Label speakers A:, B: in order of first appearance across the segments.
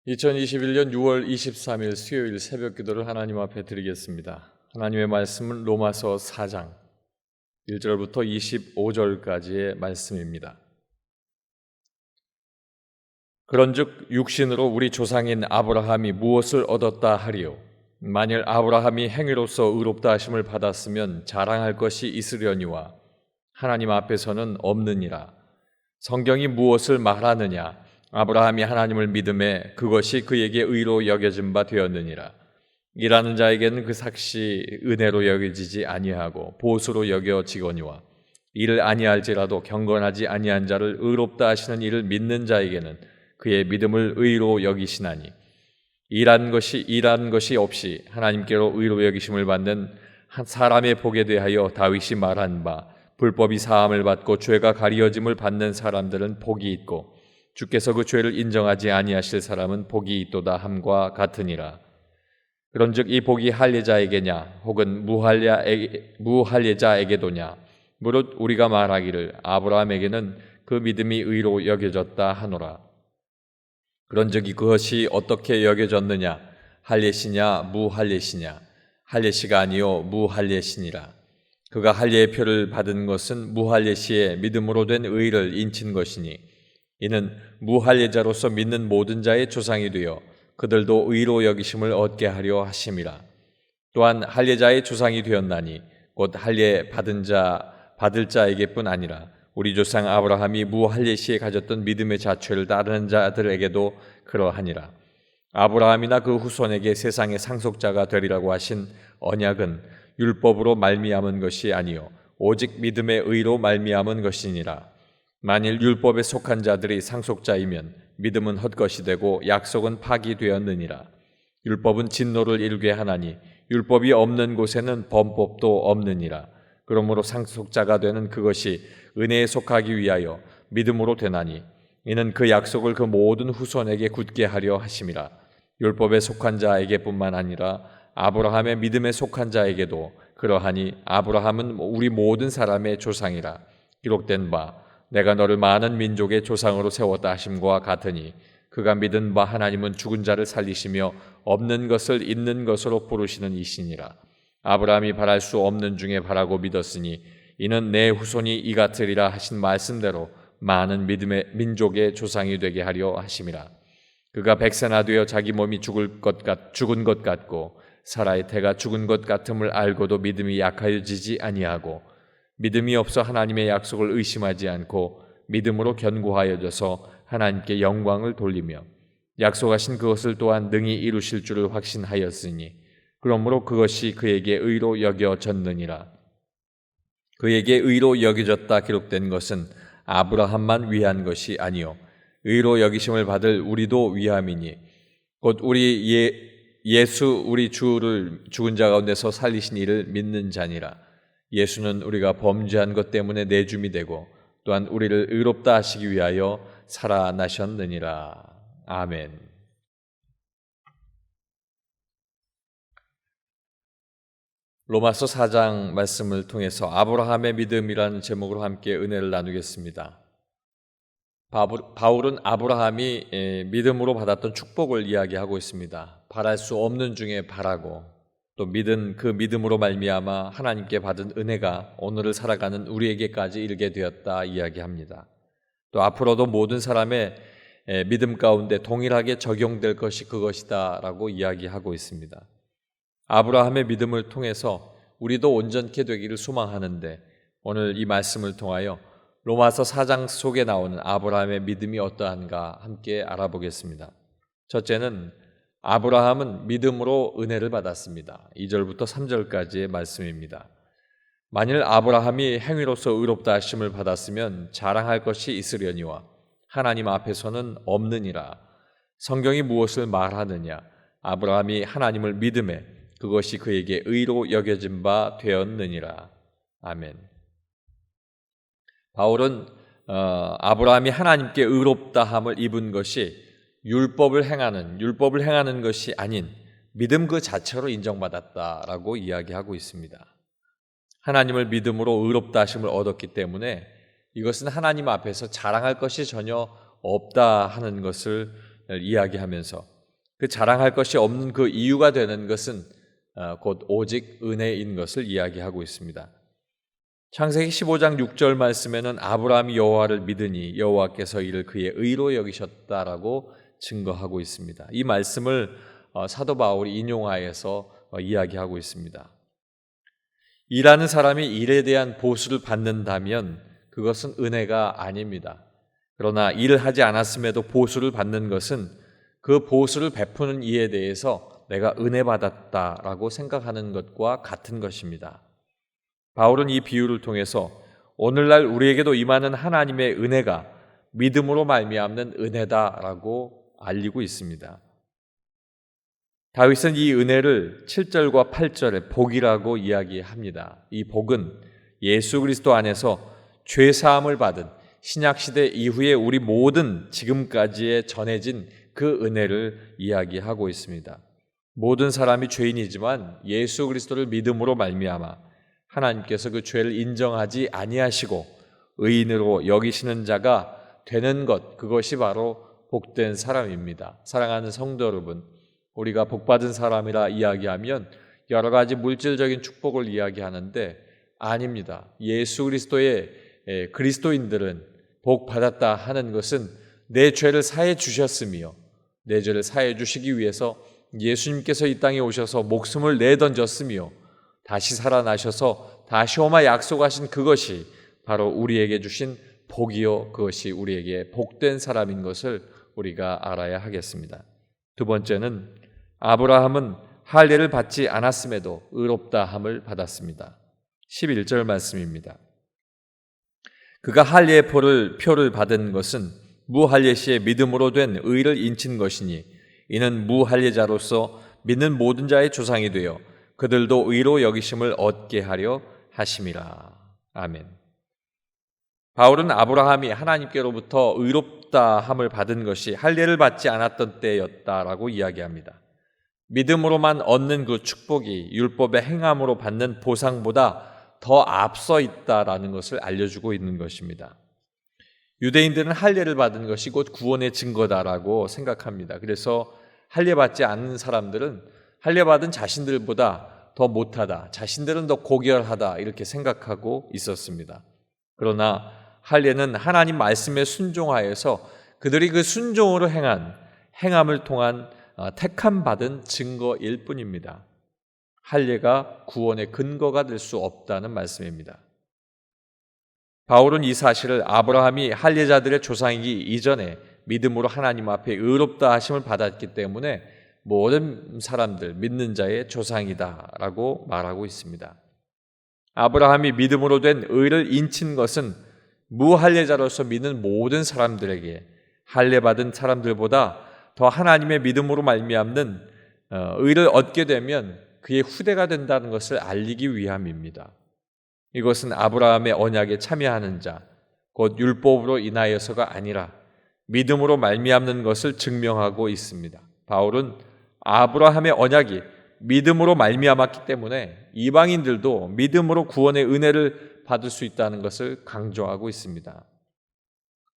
A: 2021년 6월 23일 수요일 새벽 기도를 하나님 앞에 드리겠습니다. 하나님의 말씀은 로마서 4장 1절부터 25절까지의 말씀입니다. 그런즉 육신으로 우리 조상인 아브라함이 무엇을 얻었다 하리요? 만일 아브라함이 행위로서 의롭다 하심을 받았으면 자랑할 것이 있으려니와 하나님 앞에서는 없느니라. 성경이 무엇을 말하느냐? 아브라함이 하나님을 믿음에 그것이 그에게 의로 여겨진 바 되었느니라. 일하는 자에게는 그 삭시 은혜로 여겨지지 아니하고 보수로 여겨지거니와 이를 아니할지라도 경건하지 아니한 자를 의롭다 하시는 이를 믿는 자에게는 그의 믿음을 의로 여기시나니 일한 것이 없이 하나님께로 의로 여기심을 받는 한 사람의 복에 대하여 다윗이 말한 바 불법이 사함을 받고 죄가 가리어짐을 받는 사람들은 복이 있고 주께서 그 죄를 인정하지 아니하실 사람은 복이 있도다 함과 같으니라. 그런즉 이 복이 할례자에게냐 혹은 무할례자에게도냐? 무릇 우리가 말하기를 아브라함에게는 그 믿음이 의로 여겨졌다 하노라. 그런즉 그것이 어떻게 여겨졌느냐? 할례시냐 무할례시냐? 할례시가 아니요 무할례시니라. 그가 할례의 표를 받은 것은 무할례시의 믿음으로 된 의를 인친 것이니 이는 무할례자로서 믿는 모든 자의 조상이 되어 그들도 의로 여기심을 얻게 하려 하심이라. 또한 할례자의 조상이 되었나니 곧 할례 받을 자에게뿐 아니라 우리 조상 아브라함이 무할례시에 가졌던 믿음의 자취를 따르는 자들에게도 그러하니라. 아브라함이나 그 후손에게 세상의 상속자가 되리라고 하신 언약은 율법으로 말미암은 것이 아니요 오직 믿음의 의로 말미암은 것이니라. 만일 율법에 속한 자들이 상속자이면 믿음은 헛것이 되고 약속은 파기되었느니라. 율법은 진노를 이루게 하나니 율법이 없는 곳에는 범법도 없느니라. 그러므로 상속자가 되는 그것이 은혜에 속하기 위하여 믿음으로 되나니 이는 그 약속을 그 모든 후손에게 굳게 하려 하심이라. 율법에 속한 자에게뿐만 아니라 아브라함의 믿음에 속한 자에게도 그러하니 아브라함은 우리 모든 사람의 조상이라. 기록된 바 내가 너를 많은 민족의 조상으로 세웠다 하심과 같으니 그가 믿은 바 하나님은 죽은 자를 살리시며 없는 것을 있는 것으로 부르시는 이시니라. 아브라함이 바랄 수 없는 중에 바라고 믿었으니 이는 내 후손이 이 같으리라 하신 말씀대로 많은 믿음의 민족의 조상이 되게 하려 하심이라. 그가 백세나 되어 자기 몸이 죽은 것 같고 사라의 태가 죽은 것 같음을 알고도 믿음이 약하여지지 아니하고 믿음이 없어 하나님의 약속을 의심하지 않고 믿음으로 견고하여져서 하나님께 영광을 돌리며 약속하신 그것을 또한 능히 이루실 줄을 확신하였으니 그러므로 그것이 그에게 의로 여겨졌느니라. 그에게 의로 여겨졌다 기록된 것은 아브라함만 위한 것이 아니요 의로 여기심을 받을 우리도 위함이니 곧 예수 우리 주를 죽은 자 가운데서 살리신 이를 믿는 자니라. 예수는 우리가 범죄한 것 때문에 내줌이 되고 또한 우리를 의롭다 하시기 위하여 살아나셨느니라. 아멘. 로마서 4장 말씀을 통해서 아브라함의 믿음이라는 제목으로 함께 은혜를 나누겠습니다. 바울은 아브라함이 믿음으로 받았던 축복을 이야기하고 있습니다. 바랄 수 없는 중에 바라고 또 믿은 그 믿음으로 말미암아 하나님께 받은 은혜가 오늘을 살아가는 우리에게까지 이르게 되었다 이야기합니다. 또 앞으로도 모든 사람의 믿음 가운데 동일하게 적용될 것이 그것이다라고 이야기하고 있습니다. 아브라함의 믿음을 통해서 우리도 온전케 되기를 소망하는데 오늘 이 말씀을 통하여 로마서 4장 속에 나오는 아브라함의 믿음이 어떠한가 함께 알아보겠습니다. 첫째는 아브라함은 믿음으로 은혜를 받았습니다. 2절부터 3절까지의 말씀입니다. 만일 아브라함이 행위로서 의롭다 하심을 받았으면 자랑할 것이 있으려니와 하나님 앞에서는 없느니라. 성경이 무엇을 말하느냐? 아브라함이 하나님을 믿음에 그것이 그에게 의로 여겨진 바 되었느니라. 아멘. 바울은 아브라함이 하나님께 의롭다함을 입은 것이 율법을 행하는 것이 아닌 믿음 그 자체로 인정받았다라고 이야기하고 있습니다. 하나님을 믿음으로 의롭다 하심을 얻었기 때문에 이것은 하나님 앞에서 자랑할 것이 전혀 없다 하는 것을 이야기하면서 그 자랑할 것이 없는 그 이유가 되는 것은 곧 오직 은혜인 것을 이야기하고 있습니다. 창세기 15장 6절 말씀에는 아브라함이 여호와를 믿으니 여호와께서 이를 그의 의로 여기셨다라고 증거하고 있습니다. 이 말씀을 사도 바울이 인용하여서 이야기하고 있습니다. 일하는 사람이 일에 대한 보수를 받는다면 그것은 은혜가 아닙니다. 그러나 일을 하지 않았음에도 보수를 받는 것은 그 보수를 베푸는 이에 대해서 내가 은혜 받았다라고 생각하는 것과 같은 것입니다. 바울은 이 비유를 통해서 오늘날 우리에게도 임하는 하나님의 은혜가 믿음으로 말미암는 은혜다라고 알리고 있습니다. 다윗은 이 은혜를 7절과 8절에 복이라고 이야기합니다. 이 복은 예수 그리스도 안에서 죄 사함을 받은 신약시대 이후에 우리 모든 지금까지에 전해진 그 은혜를 이야기하고 있습니다. 모든 사람이 죄인이지만 예수 그리스도를 믿음으로 말미암아 하나님께서 그 죄를 인정하지 아니하시고 의인으로 여기시는 자가 되는 것, 그것이 바로 복된 사람입니다. 사랑하는 성도 여러분, 우리가 복받은 사람이라 이야기하면 여러 가지 물질적인 축복을 이야기하는데 아닙니다. 예수 그리스도의 그리스도인들은 복받았다 하는 것은 내 죄를 사해 주셨으며 내 죄를 사해 주시기 위해서 예수님께서 이 땅에 오셔서 목숨을 내던졌으며 다시 살아나셔서 다시 오마 약속하신 그것이 바로 우리에게 주신 복이요, 그것이 우리에게 복된 사람인 것을 우리가 알아야 하겠습니다. 두 번째는 아브라함은 할례를 받지 않았음에도 의롭다 함을 받았습니다. 11절 말씀입니다. 그가 할례의 표를 받은 것은 무할례 시에 믿음으로 된 의를 인친 것이니 이는 무할례자로서 믿는 모든 자의 조상이 되어 그들도 의로 여기심을 얻게 하려 하심이라. 아멘. 바울은 아브라함이 하나님께로부터 의롭다 함을 받은 것이 할례를 받지 않았던 때였다라고 이야기합니다. 믿음으로만 얻는 그 축복이 율법의 행함으로 받는 보상보다 더 앞서 있다라는 것을 알려주고 있는 것입니다. 유대인들은 할례를 받은 것이 곧 구원의 증거다라고 생각합니다. 그래서 할례 받지 않는 사람들은 할례 받은 자신들보다 더 못하다, 자신들은 더 고결하다 이렇게 생각하고 있었습니다. 그러나 할례는 하나님 말씀에 순종하여서 그들이 그 순종으로 행함을 통한 택함 받은 증거일 뿐입니다. 할례가 구원의 근거가 될 수 없다는 말씀입니다. 바울은 이 사실을 아브라함이 할례자들의 조상이기 이전에 믿음으로 하나님 앞에 의롭다 하심을 받았기 때문에 모든 사람들, 믿는 자의 조상이다라고 말하고 있습니다. 아브라함이 믿음으로 된 의를 인친 것은 무할례자로서 믿는 모든 사람들에게 할례 받은 사람들보다 더 하나님의 믿음으로 말미암는 의를 얻게 되면 그의 후대가 된다는 것을 알리기 위함입니다. 이것은 아브라함의 언약에 참여하는 자, 곧 율법으로 인하여서가 아니라 믿음으로 말미암는 것을 증명하고 있습니다. 바울은 아브라함의 언약이 믿음으로 말미암았기 때문에 이방인들도 믿음으로 구원의 은혜를 받을 수 있다는 것을 강조하고 있습니다.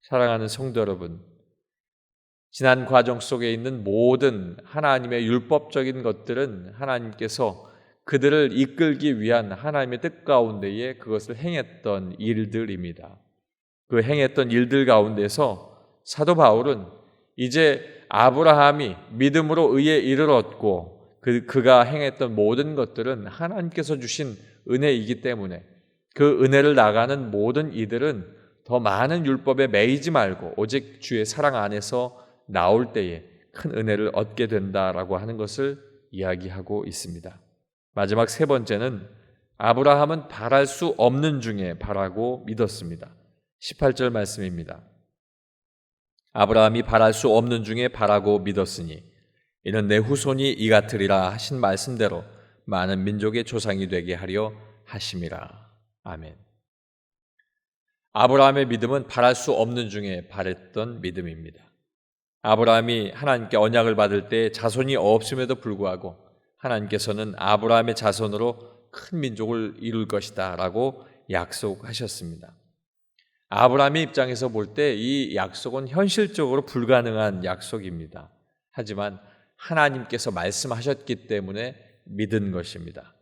A: 사랑하는 성도 여러분, 지난 과정 속에 있는 모든 하나님의 율법적인 것들은 하나님께서 그들을 이끌기 위한 하나님의 뜻 가운데에 그것을 행했던 일들입니다. 그 행했던 일들 가운데서 사도 바울은 이제 아브라함이 믿음으로 의의 일을 얻고 그가 행했던 모든 것들은 하나님께서 주신 은혜이기 때문에 그 은혜를 나가는 모든 이들은 더 많은 율법에 매이지 말고 오직 주의 사랑 안에서 나올 때에 큰 은혜를 얻게 된다라고 하는 것을 이야기하고 있습니다. 마지막 세 번째는 아브라함은 바랄 수 없는 중에 바라고 믿었습니다. 18절 말씀입니다. 아브라함이 바랄 수 없는 중에 바라고 믿었으니 이는 내 후손이 이 같으리라 하신 말씀대로 많은 민족의 조상이 되게 하려 하심이라. 아멘. 아브라함의 믿음은 바랄 수 없는 중에 바랬던 믿음입니다. 아브라함이 하나님께 언약을 받을 때 자손이 없음에도 불구하고 하나님께서는 아브라함의 자손으로 큰 민족을 이룰 것이다 라고 약속하셨습니다. 아브라함의 입장에서 볼 때 이 약속은 현실적으로 불가능한 약속입니다. 하지만 하나님께서 말씀하셨기 때문에 믿은 것입니다.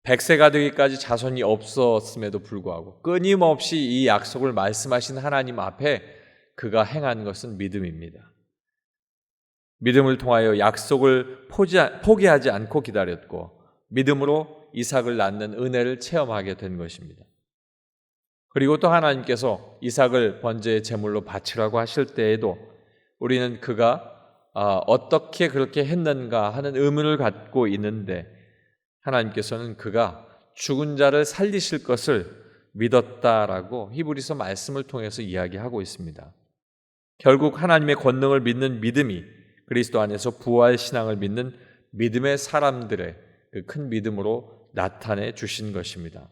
A: 100세가 되기까지 자손이 없었음에도 불구하고 끊임없이 이 약속을 말씀하신 하나님 앞에 그가 행한 것은 믿음입니다. 믿음을 통하여 약속을 포기하지 않고 기다렸고 믿음으로 이삭을 낳는 은혜를 체험하게 된 것입니다. 그리고 또 하나님께서 이삭을 번제의 제물로 바치라고 하실 때에도 우리는 그가 어떻게 그렇게 했는가 하는 의문을 갖고 있는데 하나님께서는 그가 죽은 자를 살리실 것을 믿었다라고 히브리서 말씀을 통해서 이야기하고 있습니다. 결국 하나님의 권능을 믿는 믿음이 그리스도 안에서 부활 신앙을 믿는 믿음의 사람들의 그 큰 믿음으로 나타내 주신 것입니다.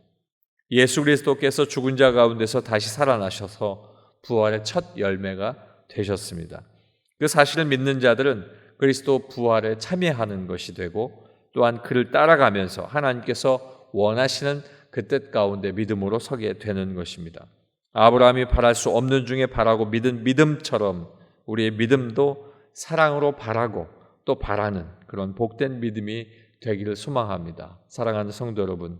A: 예수 그리스도께서 죽은 자 가운데서 다시 살아나셔서 부활의 첫 열매가 되셨습니다. 그 사실을 믿는 자들은 그리스도 부활에 참여하는 것이 되고 또한 그를 따라가면서 하나님께서 원하시는 그 뜻 가운데 믿음으로 서게 되는 것입니다. 아브라함이 바랄 수 없는 중에 바라고 믿은 믿음처럼 우리의 믿음도 사랑으로 바라고 또 바라는 그런 복된 믿음이 되기를 소망합니다. 사랑하는 성도 여러분,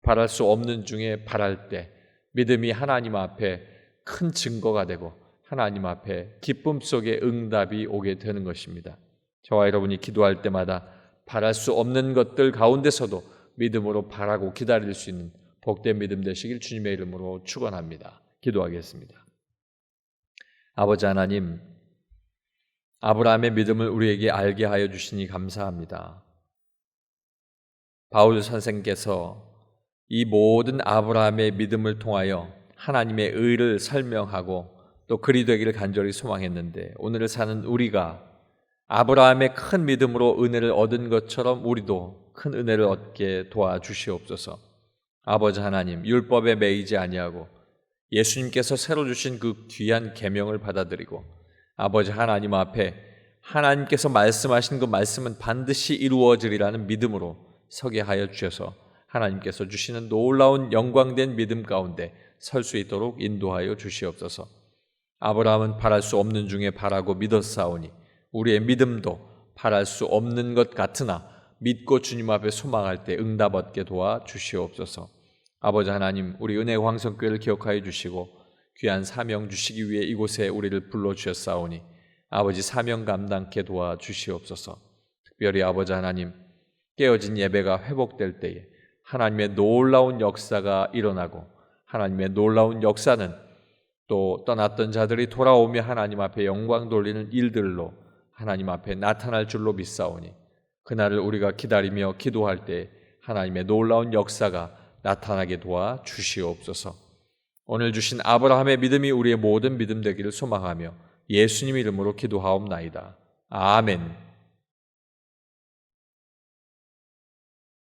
A: 바랄 수 없는 중에 바랄 때 믿음이 하나님 앞에 큰 증거가 되고 하나님 앞에 기쁨 속에 응답이 오게 되는 것입니다. 저와 여러분이 기도할 때마다 바랄 수 없는 것들 가운데서도 믿음으로 바라고 기다릴 수 있는 복된 믿음 되시길 주님의 이름으로 축원합니다. 기도하겠습니다. 아버지 하나님, 아브라함의 믿음을 우리에게 알게 하여 주시니 감사합니다. 바울 선생께서 이 모든 아브라함의 믿음을 통하여 하나님의 의를 설명하고 또 그리 되기를 간절히 소망했는데 오늘을 사는 우리가 아브라함의 큰 믿음으로 은혜를 얻은 것처럼 우리도 큰 은혜를 얻게 도와주시옵소서. 아버지 하나님, 율법에 매이지 아니하고 예수님께서 새로 주신 그 귀한 계명을 받아들이고 아버지 하나님 앞에 하나님께서 말씀하신 그 말씀은 반드시 이루어지리라는 믿음으로 서게 하여 주셔서 하나님께서 주시는 놀라운 영광된 믿음 가운데 설 수 있도록 인도하여 주시옵소서. 아브라함은 바랄 수 없는 중에 바라고 믿었사오니 우리의 믿음도 바랄 수 없는 것 같으나 믿고 주님 앞에 소망할 때 응답 얻게 도와 주시옵소서. 아버지 하나님, 우리 은혜 황성교회를 기억하여 주시고 귀한 사명 주시기 위해 이곳에 우리를 불러주셨사오니 아버지 사명 감당케 도와 주시옵소서. 특별히 아버지 하나님, 깨어진 예배가 회복될 때에 하나님의 놀라운 역사가 일어나고 하나님의 놀라운 역사는 또 떠났던 자들이 돌아오며 하나님 앞에 영광 돌리는 일들로 하나님 앞에 나타날 줄로 믿사오니 그날을 우리가 기다리며 기도할 때 하나님의 놀라운 역사가 나타나게 도와 주시옵소서. 오늘 주신 아브라함의 믿음이 우리의 모든 믿음 되기를 소망하며 예수님 이름으로 기도하옵나이다. 아멘.